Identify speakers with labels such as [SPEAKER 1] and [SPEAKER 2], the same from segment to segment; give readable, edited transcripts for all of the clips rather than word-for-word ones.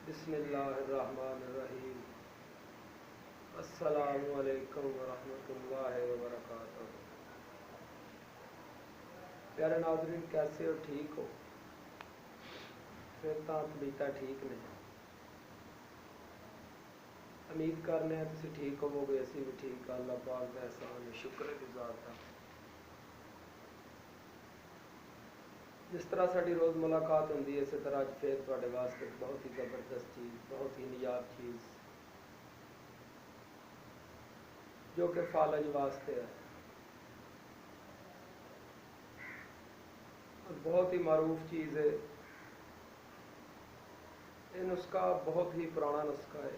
[SPEAKER 1] बिस्मिल्लाहिर्रहमानिर्रहीम। अस्सलामु अलैकुम वरहमतुल्लाहि वबरकातुहू। प्यारे नाज़रीन, कैसे हो? ठीक हो? फिर तो तबीयत ठीक ने। उम्मीद करने तुसीं ठीक होवोगे, असीं भी ठीक। अल्लाह पाक दा एहसान है, शुक्र गुज़ार दा। जिस तरह साड़ी रोज़ मुलाकात होंदी है, इस तरह अज फिर तुहाडे वास्ते बहुत ही ज़बरदस्त चीज़, बहुत ही निजात चीज़ जो कि फालज वास्ते है और बहुत ही मारूफ चीज़ है। ये नुस्खा बहुत ही पुराना नुस्खा है।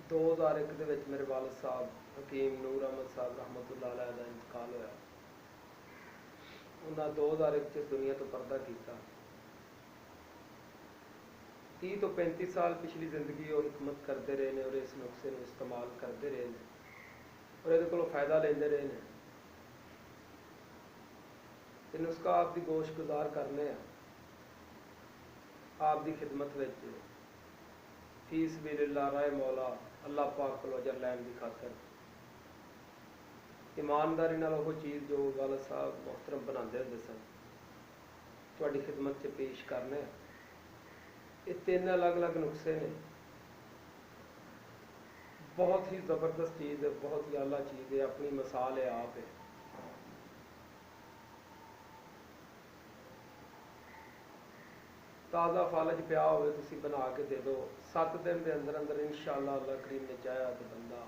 [SPEAKER 1] 2001 ਦੇ ਵਿੱਚ ਮੇਰੇ ਵਾਲਿਦ ਸਾਹਿਬ हकीम नूर अहमद साहब रहमतुल्लाह अलैह ਦਾ इंतकाल होया। उन्होंने 2001 ਚ दुनिया तो पर्दा किया। 30 ਤੋਂ 35 साल पिछली जिंदगी वो हिकमत करते रहे हैं और इस नुस्खे को इस्तेमाल करते रहे हैं और ये को फायदा लेते रहे हैं। ये नुस्खा आपकी गोश गुजार करने आपकी खिदमत में फीस बिल्लाह राय मौला अल्लाह पाक को अजर लैन की खातर ईमानदारी नाल वो चीज़ जो वालिद साहब मोहतरम बनाते होंदे सन तुहाडी खिदमत च पेश करने। ये 3 अलग अलग नुस्खे ने। बहुत ही ज़बरदस्त चीज़ है, बहुत ही आला चीज़ है, अपनी मिसाल है आप है। ताज़ा फालज पिया होवे तुसीं बना के दे दो, 7 दिन के अंदर अंदर इंशाअल्लाह अल्लाह करीम ने चाहा तो बंदा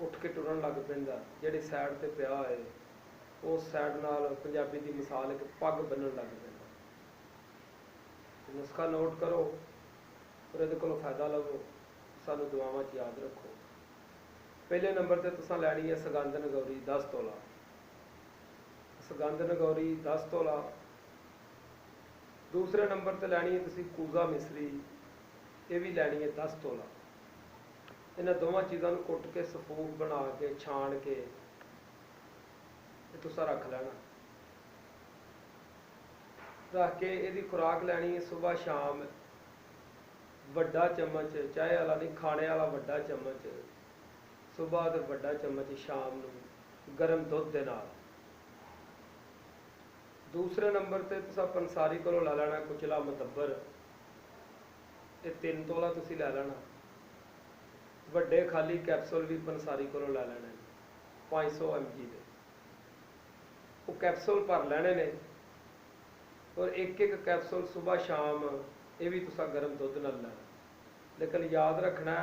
[SPEAKER 1] उठ के टुरन लग पैंदा। जिहड़ी सैड ते पिया है उस सैड नाल पंजाबी की मिसाल एक पग बन्नण लग पैंदा। नुस्खा नोट करो और इहदे कोलों फायदा लवो, सानू दुआवां च याद रखो। पहले नंबर ते तुसां लैनी है सगंध नगौरी 10 तोला। सगंध नगौरी 10 तोला। दूसरे नंबर ते लैनी है तुसीं कूजा मिसरी, ये भी लैनी है 10 तोला। इन्हां दोवां चीज़ों को कुट के सफूक बना के छाण के तुसां रख लेना। रख के इसकी खुराक लैनी है सुबह शाम वड्डा चम्मच, चाय वाला नहीं खाने वाला वड्डा चम्मच सुबह तो वड्डा चम्मच शाम नूं गर्म दुध दे नाल। दूसरे नंबर ते तुसां पंसारी कोलों लै लेना कुचला मुदब्बर, ये 3 तोला तुसीं लै लेना। वड्डे खाली कैप्सूल भी पंसारी कोलों लै लेने 500 mg दे। वो कैप्सूल भर लेने ने और एक एक कैप्सूल सुबह शाम ये भी तुसां गर्म दुध नाल लेना। लेकिन याद रखना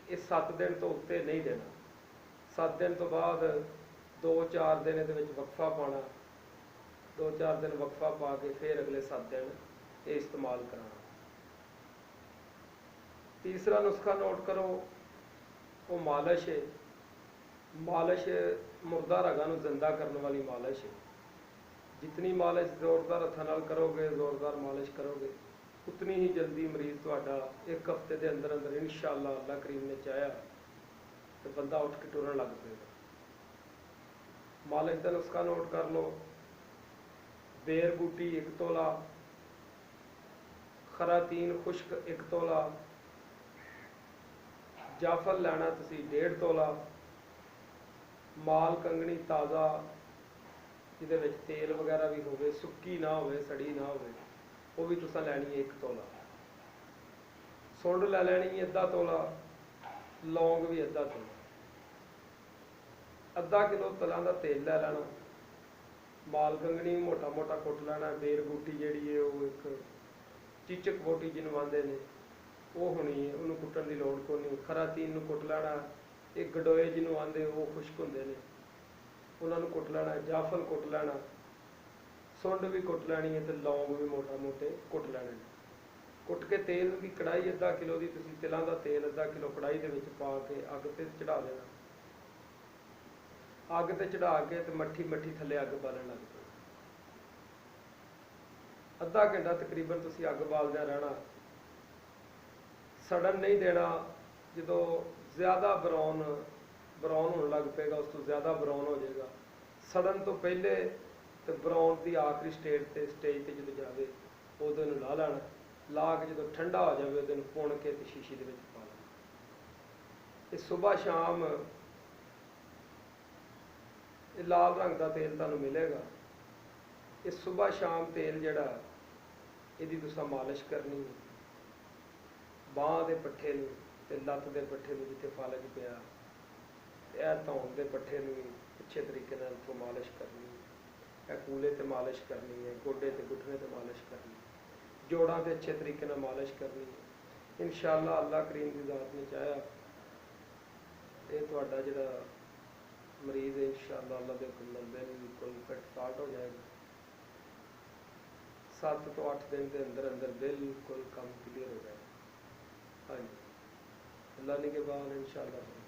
[SPEAKER 1] ये 7 दिन तो उत्ते नहीं देना। 7 दिन तो बाद 2-4 दिन ये वक्फा पाना, 2-4 दिन वक्फा पा के फिर अगले 7 दिन ये इस्तेमाल कराना। तीसरा नुस्खा नोट करो, वो मालिश है। मालिश मुर्दा रगां नूं जिंदा करने वाली मालिश है। जितनी मालिश जोरदार हत्थां नाल करोगे, जोरदार मालिश करोगे, उतनी ही जल्दी मरीज तुहाडा 1 हफ्ते के अंदर अंदर इंशाअल्लाह अल्लाह करीम ने चाहा तो बंदा उठ के टुरन लग पेगा। मालिश का नुस्खा नोट कर लो। बेर बूटी 1 तोला, खरातीन खुश्क 1 तोला, जाफल लैना तुसी 1.5 तोला, माल कंगनी ताज़ा जिहदे विच तेल वगैरह भी होवे, सुक्की ना होवे, सड़ी ना होवे, वो भी तुसां लैनी है 1 तोला। सुंड लै लैनी है 1/2 तोला, लौंग भी 1/2 तोला, 1/2 किलो तलां दा तेल लै लेना। माल कंगनी मोटा मोटा कुट लेना। बेर बूटी जिहड़ी है वो एक चिचक बोटी जिन्होंने आंदे ने वो होनी है, उन्होंने कुट्टण की लोड़ कोई नहीं। खरातीन नूं कुट लेना। एक गडोए जिन्होंने आंदे वो खुश्क होंदे ने उन्होंने कुट लेना। जाफल कुट लेना, सुंड भी कुट लैनी है तो लौंग भी मोटा मोटे कुट लैने। कुट के तेल की कढ़ाई 1/2 किलो की तुसीं तिलां दा तेल 1/2 किलो कढ़ाई दे विच पा के अग ते चढ़ा देना। अग ते चढ़ा के तो मट्ठी मट्ठी थले अग बालन लग पे। 1/2 घंटा तकरीबन तुसीं अग बालदे रहना। सड़न नहीं देना। जो ज़्यादा ब्राउन होने लग पेगा उस तो ज़्यादा ब्राउन हो जाएगा। सड़न तो पहले तो ब्राउन की आखिरी स्टेज पर जो जाए उदों ला लेना। ਲਾ ਕੇ ਜਦੋਂ ਠੰਡਾ ਹੋ ਜਾਵੇ ਉਹਦੇ ਨੂੰ ਪੁਣ ਕੇ ਤੇ ਸ਼ੀਸ਼ੀ ਦੇ ਵਿੱਚ ਪਾ ਲੈਣਾ। ਇਹ ਸਵੇਰ ਸ਼ਾਮ ਇਹ ਲਾਲ ਰੰਗ ਦਾ ਤੇਲ ਤੁਹਾਨੂੰ ਮਿਲੇਗਾ। ਇਹ ਸਵੇਰ ਸ਼ਾਮ ਤੇਲ ਜਿਹੜਾ ਇਹਦੀ ਤੁਸੀਂ ਮਾਲਿਸ਼ ਕਰਨੀ ਹੈ, ਬਾਂਹ ਦੇ ਪੱਠੇ ਨੂੰ ਤੇ ਲੱਤ ਦੇ ਪੱਠੇ ਨੂੰ ਜਿੱਥੇ ਫਲਜ ਪਿਆ, ਇਹ ਧੌਣ ਦੇ ਪੱਠੇ ਨੂੰ ਵੀ ਅੱਛੇ ਤਰੀਕੇ ਨਾਲ ਉੱਥੋਂ ਮਾਲਿਸ਼ ਕਰਨੀ ਹੈ। ਇਹ ਕੂਲੇ ਤੇ ਮਾਲਿਸ਼ ਕਰਨੀ ਹੈ, ਗੋਡੇ ਤੇ ਘੁਟਨੇ ਤੇ ਮਾਲਿਸ਼ ਕਰਨੀ, ਜੋੜਾਂ ਤੇ ਅੱਛੇ ਤਰੀਕੇ ਨਾਲ ਮਾਲਿਸ਼ ਕਰਨੀ ਹੈ। ਇਨਸ਼ਾਅੱਲਾ ਅੱਲਾ ਕਰੀਮ ਦੀ ਜ਼ਾਤ ਨੇ ਚਾਹਿਆ ਇਹ ਤੁਹਾਡਾ ਜਿਹੜਾ ਮਰੀਜ਼ ਹੈ ਇਨਸ਼ਾਅੱਲਾ ਅੱਲਾ ਦੇ ਹੁਕਮ ਨਾਲ ਬਿਲਕੁਲ ਫਿਟ ਫਾਟ ਹੋ ਜਾਏਗਾ। 7 ਤੋਂ 8 ਦਿਨ ਦੇ ਅੰਦਰ ਅੰਦਰ ਬਿਲਕੁਲ ਕੰਮ ਕਲੀਅਰ ਹੋ ਜਾਏਗਾ। ਹਾਂਜੀ, اللہ نے کے بعد انشاءاللہ